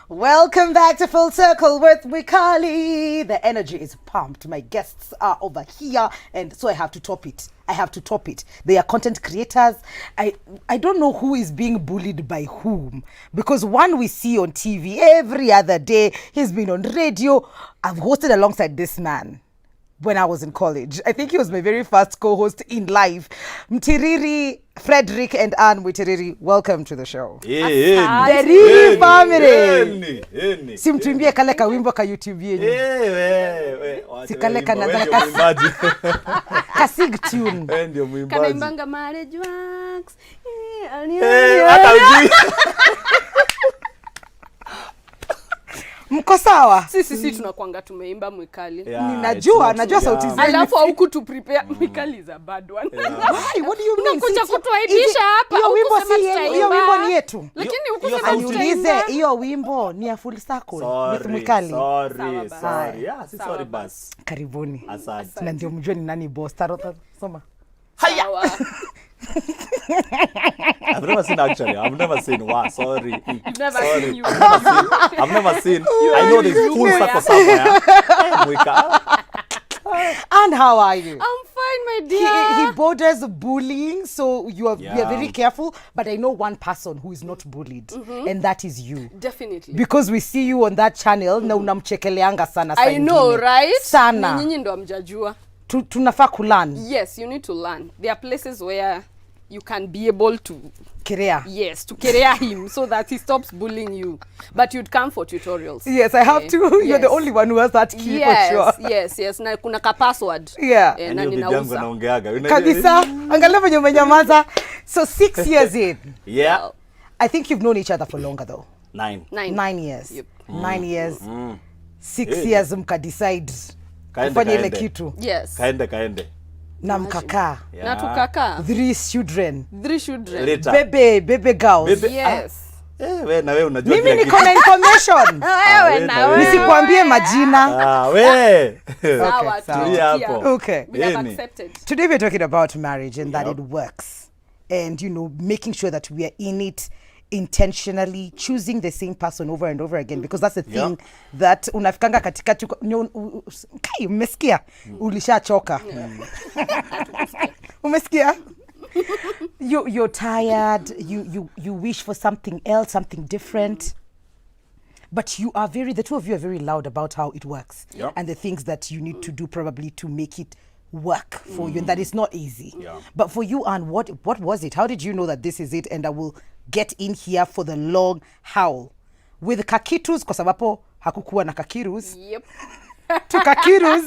Welcome back to Full Circle with Mwikali. The energy is pumped. My guests are over here, and so I have to top it. They are content creators. I don't know who is being bullied by whom, because one we see on TV every other day. He's been on radio. I've hosted alongside this man when I was in college. I think he was my very first co-host in live. Mtiriri, Frederick and Anne Mwitiriri, welcome to the show. The Riris family. Simtuimbie kale ka wimbo ka YouTube yenyu. Si kale kana kasig tune. Ndio mwimbaji. Kana imbanga marriage wax. Mko sawa? Sisi tunakuanga tumeimba Mwikali. Najua sauti zenu. Alafu huku tu prepare Mwikali is a bad one. Why? What do you mean? Unakuja kutuaibisha hapa. Hiyo wimbo ni yetu. Lakini huku sema Aniulize, hiyo wimbo ni ya Full Circle with Mwikali. Sorry. Sorry bas. Karibuni. Asante. Na ndio mjue ni nani boss. Tarota soma. Haya. I've never seen actually. I've never seen. Wow, sorry. I've never seen you. I've never seen. I know there's Full Circle somewhere. And how are you? I'm fine, my dear. He borders bullying, so you are very careful. But I know one person who is not bullied, and that is you. Definitely. Because we see you on that channel, na unamchekeleanga sana. I know, right? Sana. Nyinyi ndo amjajua. Tunafaa kulearn. Yes, you need to learn. There are places where you can be able to Kerea. Yes, to career him so that he stops bullying you. But you'd come for tutorials. Yes, I have to. You're the only one who has that key for sure. Yes. Na kuna ka password. Yeah. Na ninauza. Kabisa. Angalia venye umenyamaza. So 6 years in. Yeah. I think you've known each other for longer though. 9 years. Yep. 9 years. 6 years mka decide kufanya ile kitu. Yes. Kaende. Na mkakaa. Na tukakaa. 3 children. 3 children. Later. Baby girls. Yes. Wewe na wewe unajua mimi niko na information. Wewe. Nisikuambie majina. Wewe. Sawa. Okay. We have accepted. Today we're talking about marriage and that it works. And making sure that we are in it intentionally, choosing the same person over and over again, because that's the thing that unafikanga katikati umesikia ulishachoka. Umesikia? You're tired, you wish for something else, something different. But the two of you are very loud about how it works and the things that you need to do probably to make it work for you, and that is not easy. But for you, Anne, what was it? How did you know that this is it? And I will get in here for the long haul with kakirus, kwa sababu hakukuwa na kakirus. Yep. To kakirus.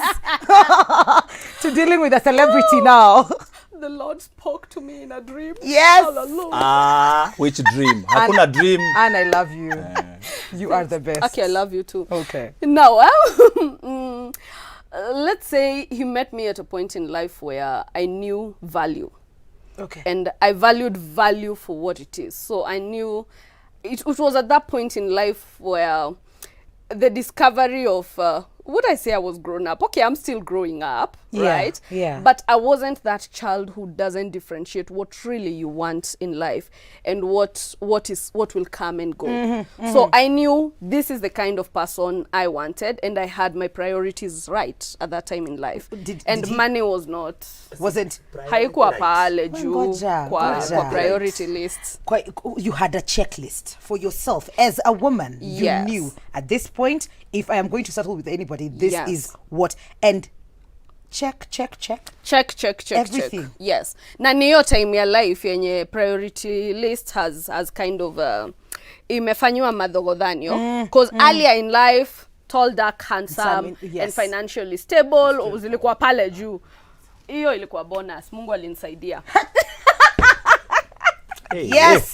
To dealing with a celebrity now. The Lord spoke to me in a dream. Yes. Which dream? Hakuna dream. And I love you. You are the best. Okay, I love you too. Okay. Now, let's say he met me at a point in life where I knew value. Okay. And I valued value for what it is. So I knew it was at that point in life where the discovery of would I say I was grown up? Okay, I'm still growing up, right? Yeah. But I wasn't that child who doesn't differentiate what really you want in life and what will come and go. So I knew this is the kind of person I wanted, and I had my priorities right at that time in life. Money was not. Wasn't. Haikuwa pale juu kwa priority list. You had a checklist for yourself as a woman. You knew at this point, if I am going to settle with anybody, this is what. And check everything. Check. Yes. Na niyo time ya life yenye priority list has kind of imefanywa madhogodhanyo, because earlier in life, tall, dark, handsome, and financially stable zilikuwa pale juu. Hiyo ilikuwa bonus. Mungu alinisaidia. Yes.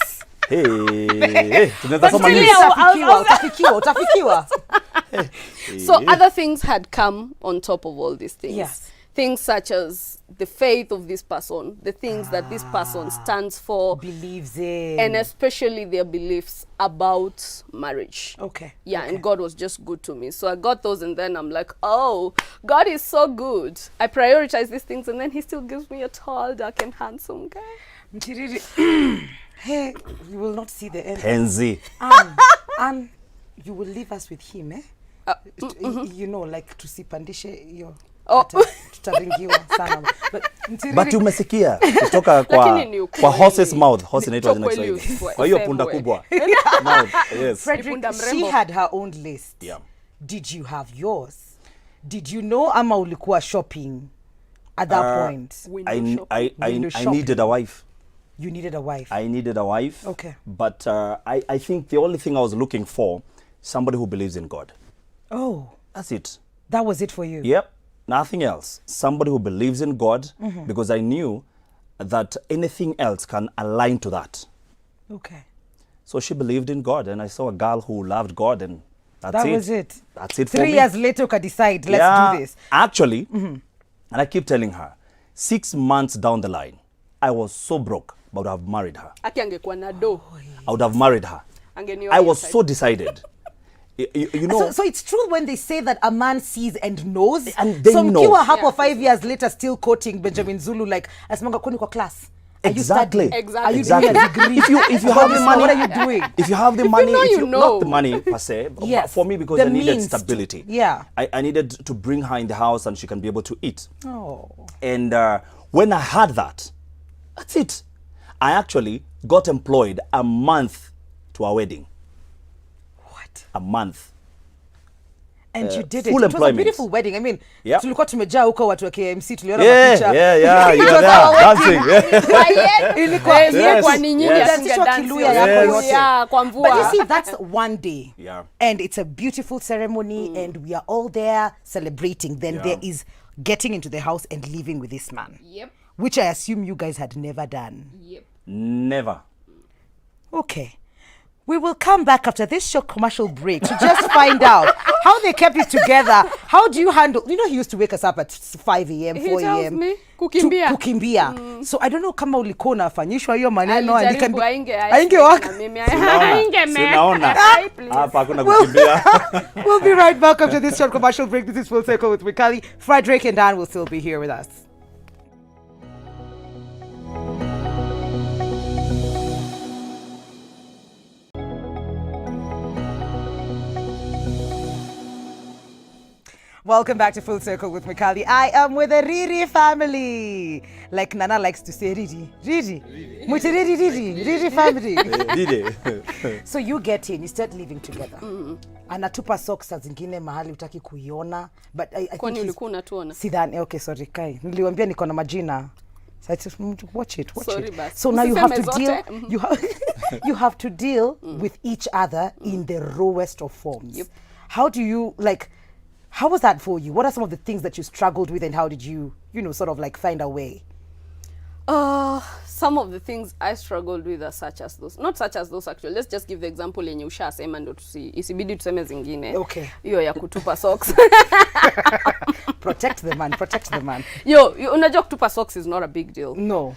Utafikiwa. So other things had come on top of all these things. Yes. Things such as the faith of this person, the things that this person stands for, believes in, and especially their beliefs about marriage. Okay. Yeah, and God was just good to me. So I got those, and then I'm like, oh, God is so good. I prioritize these things, and then he still gives me a tall, dark, and handsome guy. Hey, you will not see the end. Penzi. And you will leave us with him, eh? You know, like tusipandishe hiyo. Tutaringiwa sana. But umesikia kutoka kwa horse's mouth. Horse inaitwa jina Kiswahili. Kwa hiyo punda kubwa. Mouth. Yes. Frederick, she had her own list. Yeah. Did you have yours? Did you know ama ulikuwa shopping at that point? I needed a wife. You needed a wife. I needed a wife. Okay. But I think the only thing I was looking for, somebody who believes in God. Oh. That's it. That was it for you? Yep. Nothing else. Somebody who believes in God, because I knew that anything else can align to that. Okay. So she believed in God, and I saw a girl who loved God, and that's it. That was it. That's it for me. 3 years later, you can decide, let's do this. Actually, and I keep telling her, 6 months down the line, I was so broke, but I would have married her. I would have married her. I was so decided. You know, so it's true when they say that a man sees and knows. And they so know. Mkiwa hapo 5 years later still quoting Benjamin Zulu like asimanga kuni kwa class. Exactly. Are you doing a degree? If you have the money, what are you doing? If you have the money, you know. not the money per se, Yes. but for me because The I needed means stability. Yeah. I needed to bring her in the house and she can be able to eat. Oh. And when I had that, that's it. I actually got employed a month to our wedding. What? A month. And you did it. Full It was a employment. beautiful wedding. I mean, Yep. tulikuwa tumejaa huko watu wa KMC tuliona Yeah, mapicha. yeah, It you was were our there wedding. dancing. Ilikuwa Yes. Kiluya yako yote. Yeah, kwa mvua. But you see, that's one day. Yeah. And it's a beautiful ceremony and we are all there celebrating. Then Yeah. there is getting into the house and living with this man. Yep. Which I assume you guys had never done. Yep. Never. Okay. We will come back after this short commercial break to just find out how they kept it together. How do you handle... You know, he used to wake us up at 5 a.m., 4 a.m. He tells me, kukimbia. Kukimbia. So I don't know kama ulikuwa unafanyishwa hiyo maneno. Alijaribu ainge waka. Sinaona. Hapa hakuna kukimbia. We'll be right back after this short commercial break. This is Full Circle with Mwikali. Frederick and Dan will still be here with us. Welcome back to Full Circle with Mwikali. I am with the Riri family. Like Nana likes to say, Riri. Riri family. So you get in, you start living together. Anatupa socks saa zingine mahali utaki kuiona. But I think ulikuwa unatuona? Sidhani, okay, sorry, Kai. Niliwaambia niko na majina. So watch it. Sorry, but so now you have to usiseme deal zote. you have to deal with each other in the rawest of forms. Yep. How do you how was that for you? What are some of the things that you struggled with and how did you, sort of like find a way? Some of the things I struggled with are such as those. Not such as those actually. Let's just give the example yenye ushasema ndo isibidi tuseme zingine. Okay. Hiyo ya kutupa socks. Protect the man. Unajua kutupa socks is not a big deal. No.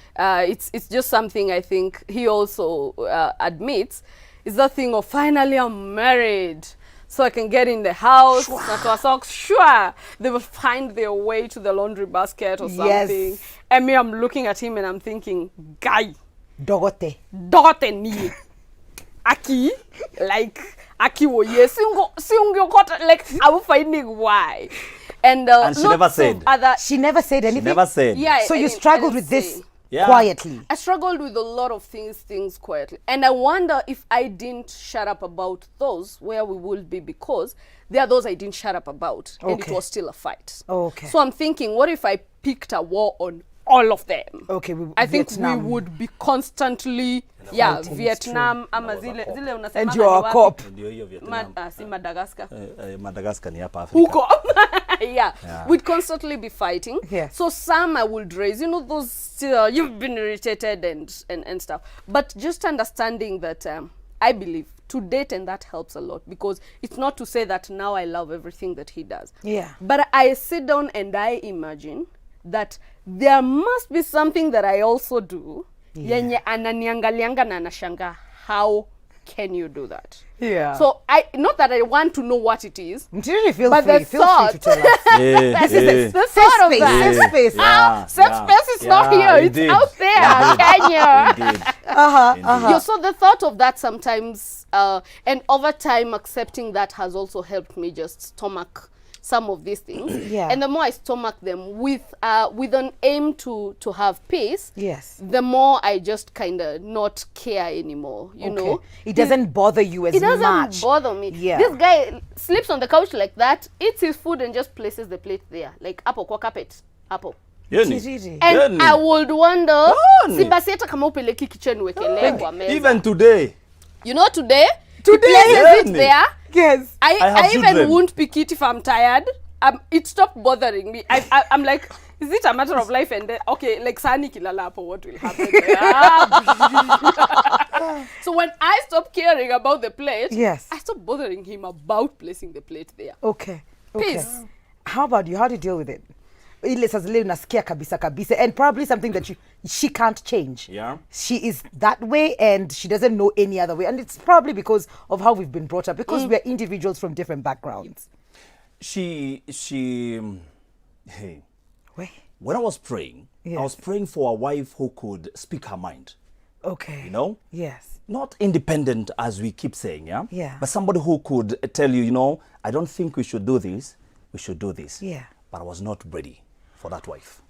It's just something I think he also admits is that thing of finally I'm married. So I can get in the house, natoa socks, sure. They will find their way to the laundry basket or something. Yes. And me, I'm looking at him and I'm thinking, guy. Dogote ni. Aki woye. Like, I'm finding why. And she never said. She never said anything? She never said. Yeah. So you struggled with this Yeah. quietly? I struggled with a lot of things quietly. And I wonder if I didn't shut up about those, where we would be, because there are those I didn't shut up about. And it was still a fight. Okay. So I'm thinking, what if I picked a war on all of them? Okay, I think Vietnam. we would be constantly, Fighting, Vietnam, ama zile unasema And you're a cop. Ndio hiyo Vietnam. si Madagascar. Madagascar ni hapa Afrika. Huko. Yeah. We'd constantly be fighting. Yes. So some I would raise, those you've been irritated and stuff. But just understanding that I believe to date, and that helps a lot, because it's not to say that now I love everything that he does. Yeah. But I sit down and I imagine that there must be something that I also do. Yenye ananiangalianga na anashanga, how can you do that? Yeah. So not that I want to know what it is, Really feel but free. the Feel free thought, to tell us. the thought of that. Safe space. Safe space is not here. It's out there, Kenya. So the thought of that sometimes, and over time accepting that has also helped me just stomach some of these things. And the more I stomach them with an aim to have peace, the more I just kind of not care anymore, you know. It doesn't bother you as much. It doesn't bother me. This guy sleeps on the couch like that, eats his food and just places the plate there, like apple kwa carpet, apple. And I would wonder, even today. You know, today he places it there. Yes. I even won't pick it if I'm tired. It stopped bothering me. I'm like, is it a matter of life and death? Okay, like Sani Kilalapo, what will happen? So when I stop caring about the plate, I stop bothering him about placing the plate there. Okay. Peace. How about you? How do you deal with it? And probably something that she can't change. She is that way and she doesn't know any other way. And it's probably because of how we've been brought up, because we're individuals from different backgrounds. Hey, when I was praying, I was praying for a wife who could speak her mind. Okay. You know? Yes. Not independent, as we keep saying, Yeah. But somebody who could tell you, you know, I don't think we should do this, we should do this. Yeah. But I was not ready for that wife.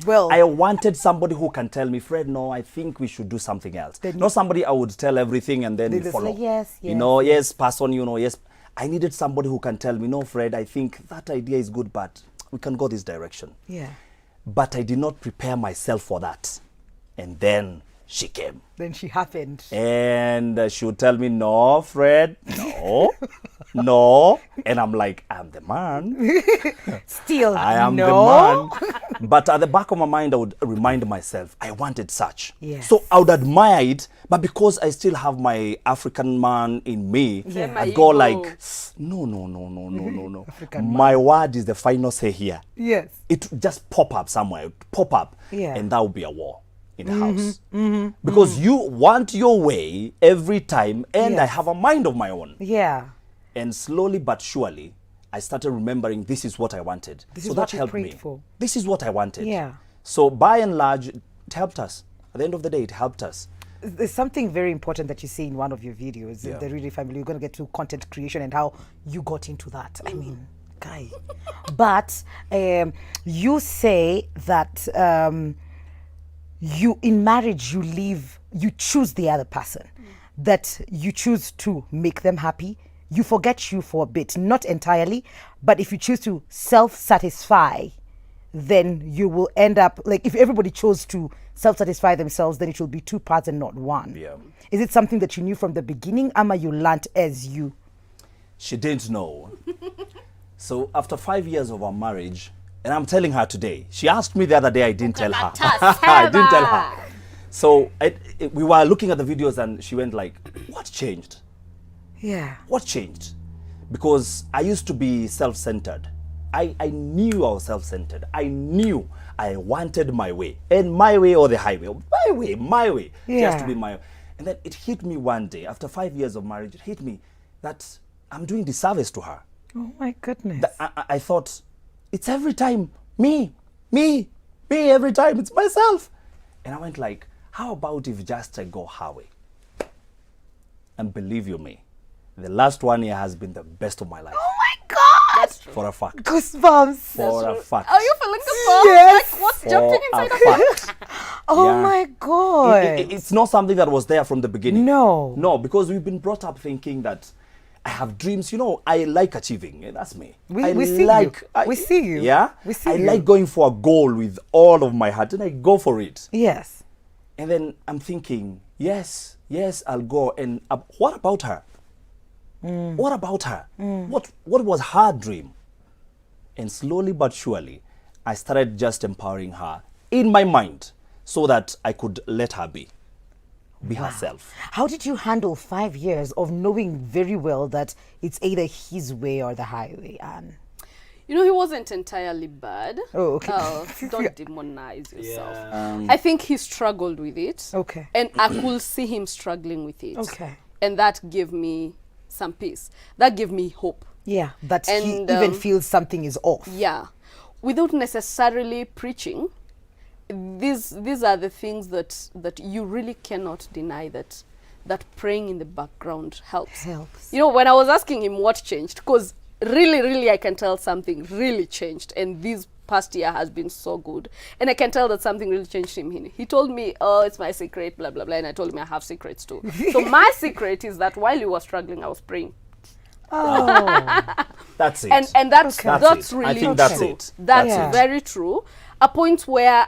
Well, I wanted somebody who can tell me, Fred, no, I think we should do something else. Not somebody I would tell everything and then follow. Like, yes. You know, yes, person, you know, yes. I needed somebody who can tell me, no, Fred, I think that idea is good, but we can go this direction. Yeah. But I did not prepare myself for that. And then she came. Then she happened. And she would tell me, no, Fred, no, no. And I'm like, I'm the man. Still, I am the man. But at the back of my mind, I would remind myself, I wanted such. Yes. So I would admire it, but because I still have my African man in me, I'd go like, no. My word is the final say here. Yes. It would just pop up somewhere, pop up, and that would be a war in the house. Because you want your way every time, and I have a mind of my own. Yeah. And slowly but surely, I started remembering this is what I wanted. So that helped me. This is what I wanted. Yeah. So by and large, it helped us. At the end of the day, it helped us. There's something very important that you see in one of your videos, the Riris family. You're going to get to content creation and how you got into that. I mean, guy. But you say that you, in marriage, you choose the other person. That you choose to make them happy. You forget you for a bit, not entirely, but if you choose to self-satisfy, then you will end up, like if everybody chose to self-satisfy themselves, then it will be two parts and not one. Yeah. Is it something that you knew from the beginning, ama you learned as you? She didn't know. So after 5 years of our marriage, and I'm telling her today, she asked me the other day, I didn't tell her. I didn't tell her. So we were looking at the videos and she went like, what changed? Yeah. What changed? Because I used to be self-centered. I knew I was self-centered. I knew I wanted my way. And my way or the highway. My way. Yeah. It has to be my way. And then it hit me one day, after 5 years of marriage, it hit me that I'm doing disservice to her. Oh my goodness. That I thought, it's every time me, every time, it's myself. And I went like, how about if just I go her way? And believe you me, the last 1 year has been the best of my life. Oh my God! That's true. For a fact. Goosebumps. For a fact. Are you feeling the bump? Yes. Like what's jumping inside a of her? fact. Oh my God. It's not something that was there from the beginning. No. No, because we've been brought up thinking that I have dreams. You know, I like achieving. That's me. We see you. We see you. Yeah? We see I you. like going for a goal with all of my heart, and I go for it. Yes. And then I'm thinking, yes, I'll go. And what about her? What about her? What was her dream? And slowly but surely, I started just empowering her in my mind so that I could let her be herself. How did you handle 5 years of knowing very well that it's either his way or the highway, Anne? You know, he wasn't entirely bad. Oh, okay. Don't demonize yourself. I think he struggled with it. Okay. And I could see him struggling with it. Okay. And that gave me some peace. That gave me hope. Yeah, that he And, even feels something is off. Yeah. Without necessarily preaching, these are the things that you really cannot deny, that praying in the background helps. You know, when I was asking him what changed, because really I can tell something really changed, and this past year has been so good, and I can tell that something really changed him. He told me, oh, it's my secret, blah blah blah, and I told him I have secrets too. So my secret is that while you were struggling, I was praying. Oh, that's it. And that's really I think true. that's it. That's very true. A point where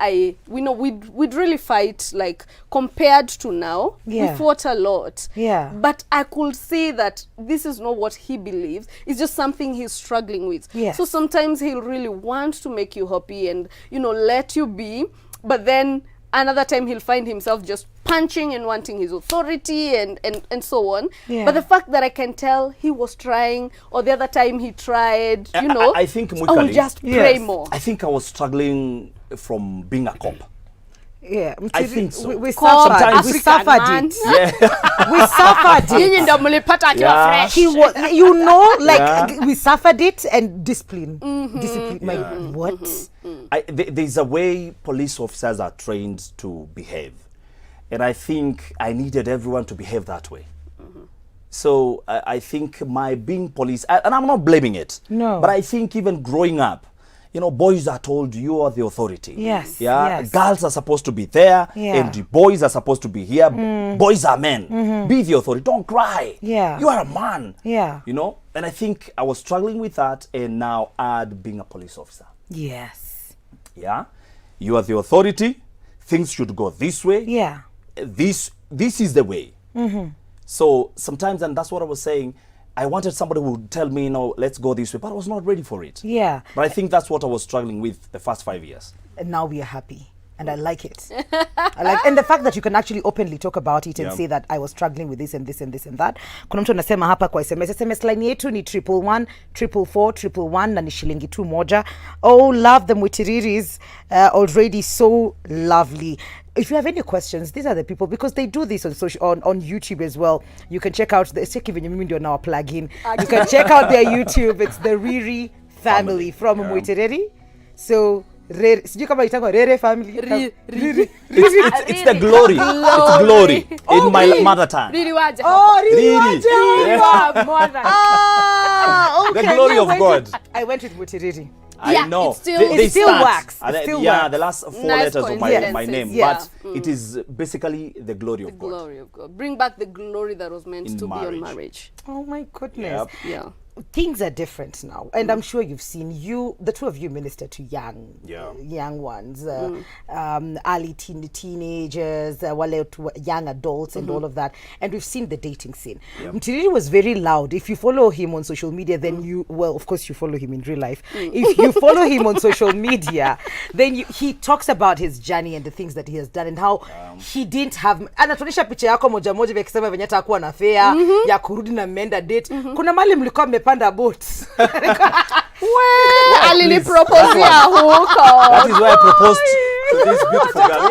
we'd really fight, like, compared to now. We fought a lot. But I could see that this is not what he believes. It's just something he's struggling with. So sometimes he'll really want to make you happy and, you know, let you be. But then another time he'll find himself just punching and wanting his authority and so on. But the fact that I can tell he was trying, or the other time he tried, you know, I think Mwikali, I will just pray more. I think I was struggling from being a cop. Yeah, I think so. We suffered. We suffered it. Yeah. We suffered it. Yeah. He was, you know, like we suffered it, and discipline. Discipline. Like, what? There's a way police officers are trained to behave, and I think I needed everyone to behave that way. So I think my being police, and I'm not blaming it. No. But I think even growing up, you know, boys are told you are the authority. Yes. Yeah. Yes. Girls are supposed to be there, and the boys are supposed to be here. Boys are men. Be the authority. Don't cry. Yeah. You are a man. Yeah. You know, and I think I was struggling with that, and now add being a police officer. Yes. Yeah. You are the authority. Things should go this way. Yeah. This is the way. So sometimes, and that's what I was saying, I wanted somebody who would tell me, no, let's go this way, but I was not ready for it. Yeah. But I think that's what I was struggling with the first 5 years. And now we are happy. And I like it. And the fact that you can actually openly talk about it and say that I was struggling with this and this and this and that. Kuna mtu anasema hapa kwa SMS. SMS line yetu ni 111 444 111 na ni shilingi 1. Oh, love them with Riris. Already so lovely. If you have any questions, these are the people, because they do this on on YouTube as well. You can check out the now plugin. You can check out their YouTube. It's the Riri family from Mwikali. So sijui kama itangwa Rere family. It's the glory. It's glory in my mother tongue. Riri waje. Oh, Riri waje. The glory of God. I went with Mwikali. I know. It still works. The last 4 letters of my name. Yeah. But it is basically the glory of God. The glory of God. Bring back the glory that was meant to be on marriage. Oh my goodness. Yeah. Things are different now, and I'm sure you've seen the two of you minister to young ones, early teenagers, young adults, and all of that. And we've seen the dating scene. Mtiriri was very loud. If you follow him on social media, then of course you follow him in real life. If you follow him on social media, then he talks about his journey and the things that he has done and how he didn't have. Anatuonyesha picha yako moja moja vikisema venye atakuwa na fare ya kurudi na menda date. Kuna mali mlikuwa mmepanda boat. Alinipropozea huko. That is why I proposed to this beautiful girl.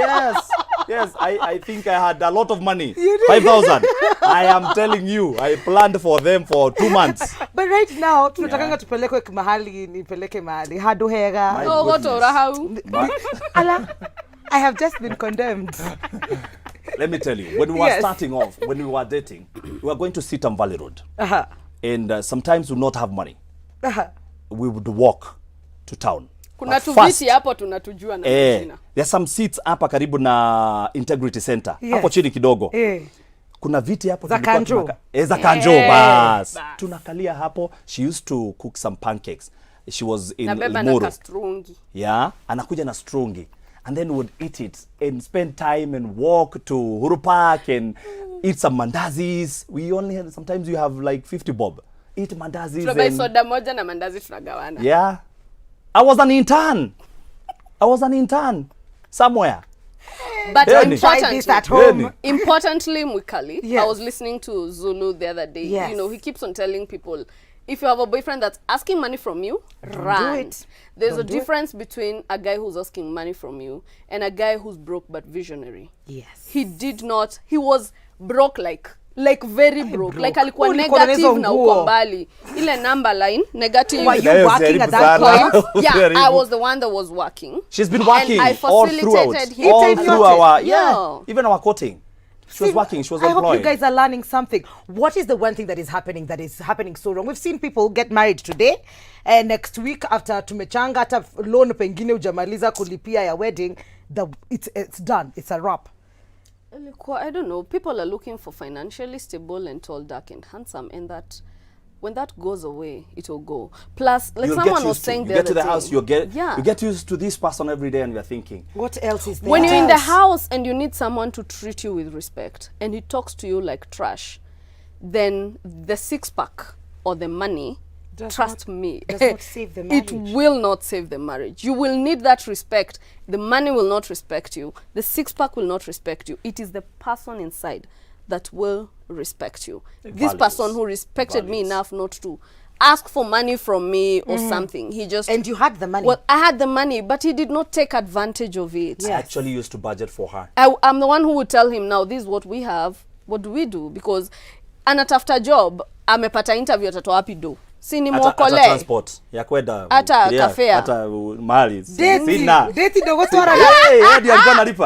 Yes, I think I had a lot of money. 5,000. I am telling you, I planned for them for 2 months. But right now, tunatakanga tupelekwe mahali, nipeleke mahali. Haduhega. Oh, goto rahau. Ala, I have just been condemned. Let me tell you, when we were starting off, when we were dating, we were going to Sitam Valley Road. And sometimes we would not have money. We would walk to town. Kuna tuviti hapo tunatujua na jina. There's some seats hapa karibu na Integrity Center. Hapo chini kidogo. Kuna viti hapo za kanjo. Za kanjo bas. Tunakalia hapo. She used to cook some pancakes. She was in Limuru. Yeah, anakuja na strungi. And then we would eat it and spend time and walk to Uhuru Park and eat some mandazis. We only had, sometimes you have like 50 bob. Eat mandazis. Tunabai soda moja na mandazi tunagawana. Yeah. I was an intern somewhere. But importantly, Mwikali, I was listening to Zulu the other day. You know, he keeps on telling people, if you have a boyfriend that's asking money from you, run. Do it. There's a difference between a guy who's asking money from you and a guy who's broke but visionary. Yes. He was broke like like very broke. Like alikuwa negative na uko mbali. Ile number line negative. Were you working at that point? Yeah, I was the one that was working. She's been working and I facilitated him. All through our even our courting. She was working, she was employed. I hope you guys are learning something. What is the one thing that is happening so wrong? We've seen people get married today and next week after tumechanga hata loan pengine ujamaliza kulipia ya wedding, it's done. It's a wrap. I don't know. People are looking for financially stable and tall, dark and handsome, and that when that goes away, it will go. Plus, like someone was saying the other day. You get to the house, you get used to this person every day and you're thinking, what else is there? When you're in the house and you need someone to treat you with respect and he talks to you like trash, then the six-pack or the money, trust me, does not save the marriage. It will not save the marriage. You will need that respect. The money will not respect you. The six-pack will not respect you. It is the person inside that will respect you. This person who respected me enough not to ask for money from me or something. He just... And you had the money. Well, I had the money, but he did not take advantage of it. Yes. I actually used to budget for her. I'm the one who would tell him, now, this is what we have. What do we do? Because anatafuta job, amepata interview atatoa wapi do. Sini mwokole. Ata transport. Ya kwenda. Ata kafea. Ata mali. Sina. Deti dogo twara.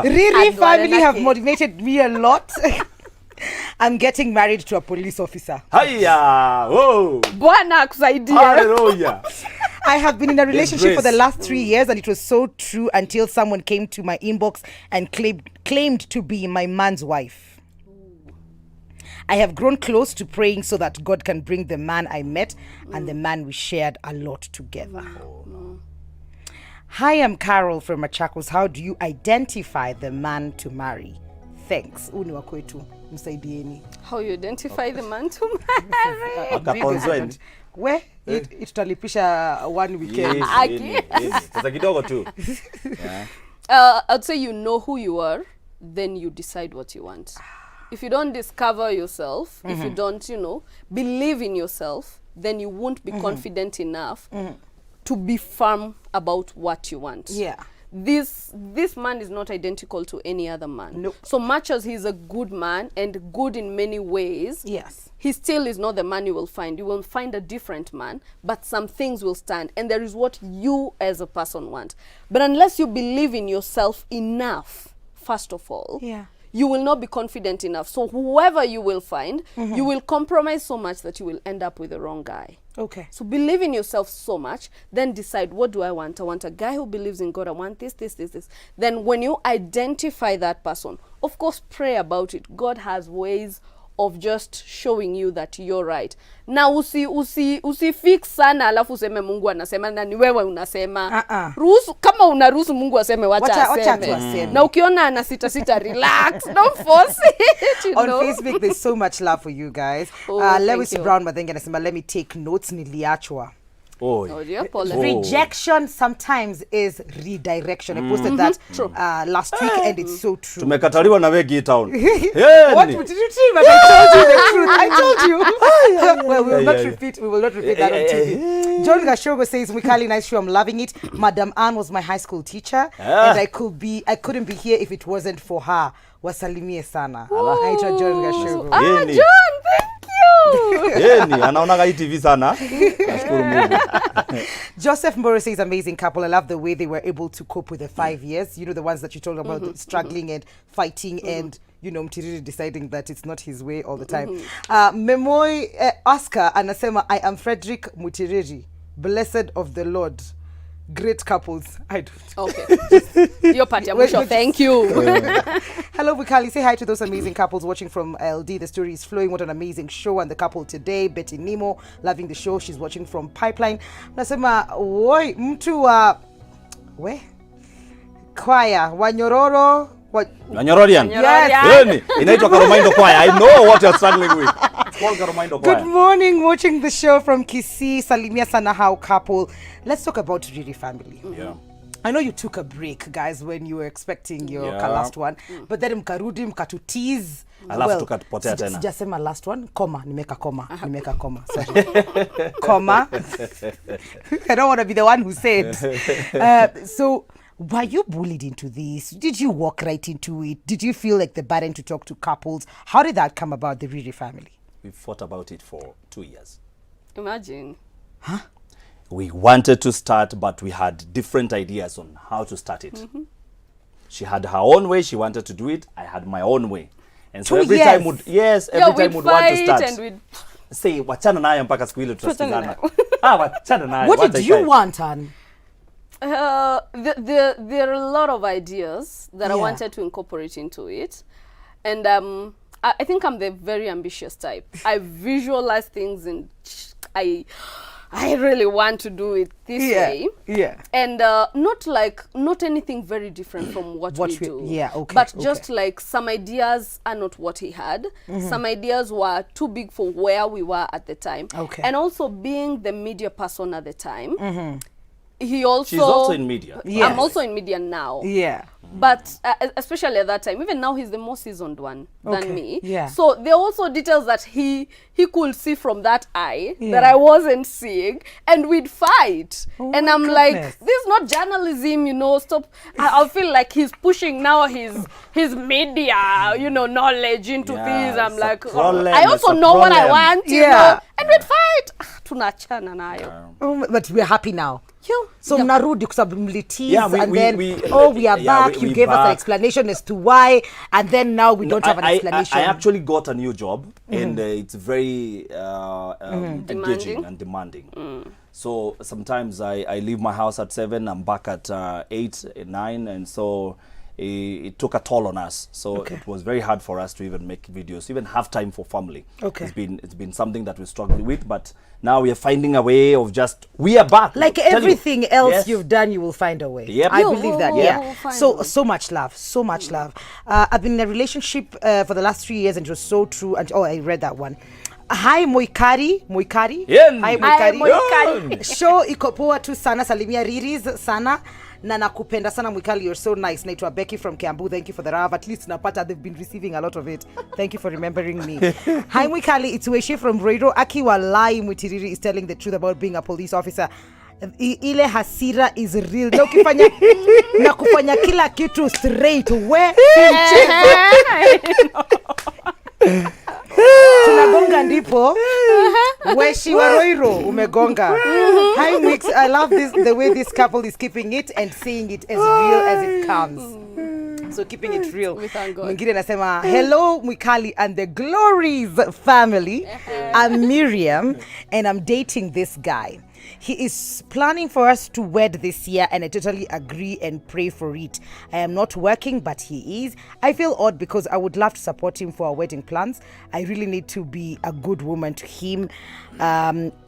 Riri family have motivated me a lot. I'm getting married to a police officer. Hiya! Whoa! Bwana kusaidia. Hallelujah! I have been in a relationship for the last 3 years and it was so true until someone came to my inbox and claimed to be my man's wife. I have grown close to praying so that God can bring the man I met and the man we shared a lot together. Hi, I'm Carol from Machakos. How do you identify the man to marry? Thanks. Uni wa kwetu. Msaidieni. How you identify the man to marry? Where? Itutalipisha one weekend. Sasa kidogo tu. I'd say you know who you are, then you decide what you want. If you don't discover yourself, if you don't, believe in yourself, then you won't be confident enough to be firm about what you want. Yeah. This man is not identical to any other man. Nope. So much as he's a good man and good in many ways, yes, he still is not the man you will find. You will find a different man, but some things will stand. And there is what you as a person want. But unless you believe in yourself enough, first of all, you will not be confident enough. So whoever you will find, you will compromise so much that you will end up with the wrong guy. Okay. So believe in yourself so much, then decide, what do I want? I want a guy who believes in God. I want this. Then when you identify that person, of course, pray about it. God has ways of just showing you that you're right. Na usi fix sana alafu useme Mungu anasema na ni wewe unasema. Ruhusu, kama unaruhusu Mungu aseme wacha aseme. Na ukiona ana sita relax, don't force it. On Facebook there's so much love for you guys. Lewis Brown Madenga anasema let me take notes, niliachwa. Rejection sometimes is redirection. I posted that last week and it's so true. Tumekataliwa na Wegi town. What did you do? But I told you the truth. I told you. Well, we will not repeat that on TV. John Gashogo says, Mwikali, nice show, I'm loving it. Madam Ann was my high school teacher and I couldn't be here if it wasn't for her. Wasalimie sana. Naitwa John Gashogo. John, thank you. Anaonaga ITV sana. Nashukuru Mungu. Joseph Mboro says, amazing couple. I love the way they were able to cope with the 5 years. You know, the ones that you told about, struggling and fighting and, Mtiriri deciding that it's not his way all the time. Memoy Oscar anasema, I am Frederick Mutiriri, blessed of the Lord. Great couples. I don't. Okay. Your party. Thank you. Hello, Mwikali. Say hi to those amazing couples watching from LD. The story is flowing. What an amazing show. And the couple today, Betty Nemo, loving the show. She's watching from Pipeline. Nasema, woi, mtu wa... We? Kwaya. Wanyororo. Wanyororian. Yes. Inaitwa Karomaindo Kwaya. I know what you're struggling with. Good morning, watching the show from Kisii, Salimia Sanahau couple. Let's talk about Riri family. Yeah. I know you took a break, guys, when you were expecting your last one, but then mkarudi mkatutease. Alafu tukatupotea tena. Sijasema last one, nimeka comma. Sorry. Comma. I don't want to be the one who said. So Were you bullied into this? Did you walk right into it? Did you feel like the burden to talk to couples? How did that come about, the Riris family? We fought about it for 2 years. Imagine. Huh? We wanted to start, but we had different ideas on how to start it. She had her own way. She wanted to do it. I had my own way. And so every time would time would want to start. And we'd say, wachana nayo mpaka siku ile tutasikizana. Wachana nayo. What did you want, Anne? There are a lot of ideas that I wanted to incorporate into it. And I think I'm the very ambitious type. I visualize things and I really want to do it this way. Yeah. And not anything very different from what we do. Yeah, okay. But just like some ideas are not what he had. Some ideas were too big for where we were at the time. Okay. And also being the media person at the time. She's also in media. Yes. I'm also in media now. Yeah. But especially at that time, even now he's the more seasoned one than me. Yeah. So there are also details that he could see from that eye that I wasn't seeing, and we'd fight. And I'm like, this is not journalism, you know. Stop. I feel like he's pushing now his media, you know, knowledge into things. I'm like, I also know what I want, you know. And we'd fight. Tunachana nayo. But we're happy now. So mnarudi kwa sababu mlitease and then we are back. You gave us an explanation as to why, and then now we don't have an explanation. I actually got a new job, and it's very engaging and demanding. So sometimes I leave my house at 7, I'm back at 8, 9, and so it took a toll on us. So it was very hard for us to even make videos, even have time for family. It's been something that we struggled with, but now we are finding a way of we are back. Like everything else you've done, you will find a way. Yep. I believe that. So much love, so much love. I've been in a relationship for the last 3 years, and it was so true. And I read that one. Hi Mwikali. Hi Mwikali. Show iko poa tu sana, salimia Riris sana. Na nakupenda sana Mwikali, you're so nice. Naitwa Becky from Kiambu. Thank you for the love. At least napata they've been receiving a lot of it. Thank you for remembering me. Hi Mwikali, it's Weshi from Roiro. Aki walai Mwitiriri is telling the truth about being a police officer. Ile hasira is real. Na ukifanya na kufanya kila kitu straight tunagonga ndipo Weshi wa Roiro umegonga. Hi Mix, I love the way this couple is keeping it and seeing it as real as it comes. So keeping it real. Mwingine nasema, hello Mwikali and the Glories family. I'm Miriam and I'm dating this guy. He is planning for us to wed this year, and I totally agree and pray for it. I am not working, but he is. I feel odd because I would love to support him for our wedding plans. I really need to be a good woman to him.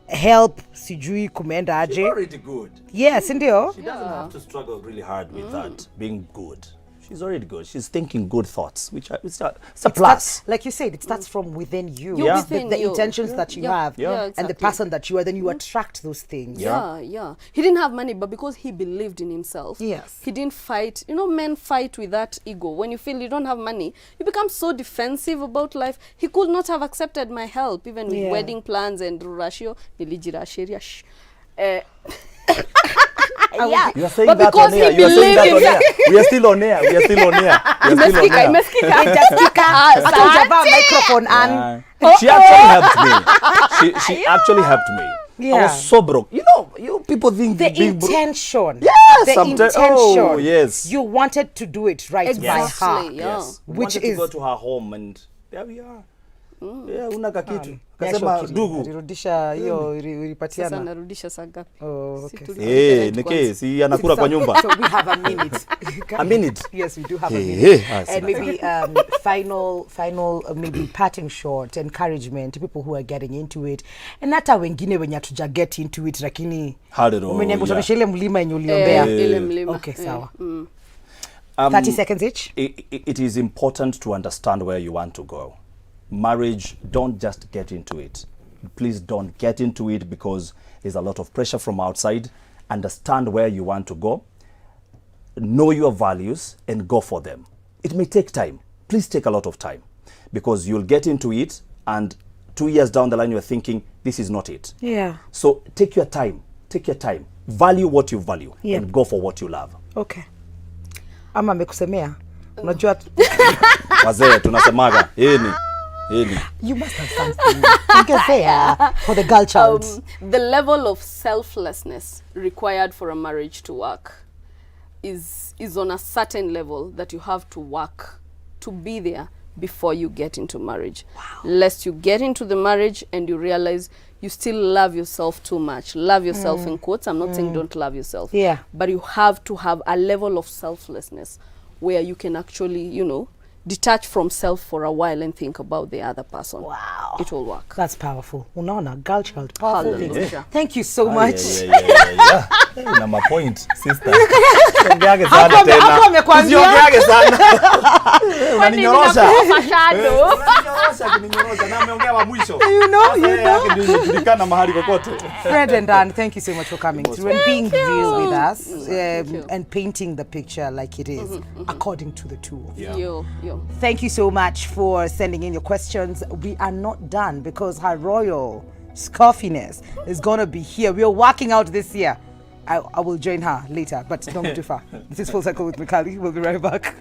Help, sijui kumenda aje. She's already good. Yes, ndio. She doesn't have to struggle really hard with that, being good. She's already good. She's thinking good thoughts, which it's a plus. Like you said, it starts from within you. The intentions that you have exactly. And the person that you are, then you attract those things. Yeah. He didn't have money, but because he believed in himself, he didn't fight. You know, men fight with that ego. When you feel you don't have money, you become so defensive about life. He could not have accepted my help, even with wedding plans and ratio. You are saying but that on air. You are saying that on air. We are still on air. Microphone and she actually helped me. She actually helped me. I was so broke. You know, you people think the intention. Yes, the intention. Oh, yes. You wanted to do it right by her. Yes. Which is to go to her home, and there we are. Una kakitu. Kasema ndugu. Nirudisha hiyo ilipatiana. Sasa narudisha saa ngapi? Nike, si anakula kwa nyumba. So we have a minute. A minute? Yes, we do have a minute. And maybe final maybe parting shot, encouragement to people who are getting into it. And hata wengine wenye hatuja get into it lakini umeniambia tunaonyesha ile mlima yenye uliombea. Ile mlima. Okay, sawa. 30 seconds each. It is important to understand where you want to go. Marriage, don't just get into it. Please don't get into it because there's a lot of pressure from outside. Understand where you want to go. Know your values and go for them. It may take time. Please take a lot of time because you'll get into it and 2 years down the line you're thinking, this is not it. Yeah. So take your time. Take your time. Value what you value and go for what you love. Okay. Ama amekusemea? Unajua wazee tunasemaga hini. You must have something for the girl child. The level of selflessness required for a marriage to work is on a certain level that you have to work to be there before you get into marriage. Wow. Lest you get into the marriage and you realize you still love yourself too much. Love yourself in quotes. I'm not saying don't love yourself. Yeah. But you have to have a level of selflessness where you can actually, you know, detach from self for a while and think about the other person. Wow. It will work. That's powerful. Unaona, girl child, powerful things. Hallelujah. Thank you so much. Yeah. Na ma point sister. Ongeage sana Hapo tena. amekwambia. Usiongeage sana. Unaninyorosha. Unanyorosha. Na ameongea wa mwisho. You know. Julikana mahali kokote. Fred and Dan, thank you so much for coming through and being real with us and painting the picture like it is according to the two of you. Yo. Thank you so much for sending in your questions. We are not done because Her Royal Scuffiness is going to be here. We are working out this year. I will join her later, but don't go too far. This is Full Circle with Mwikali. We'll be right back.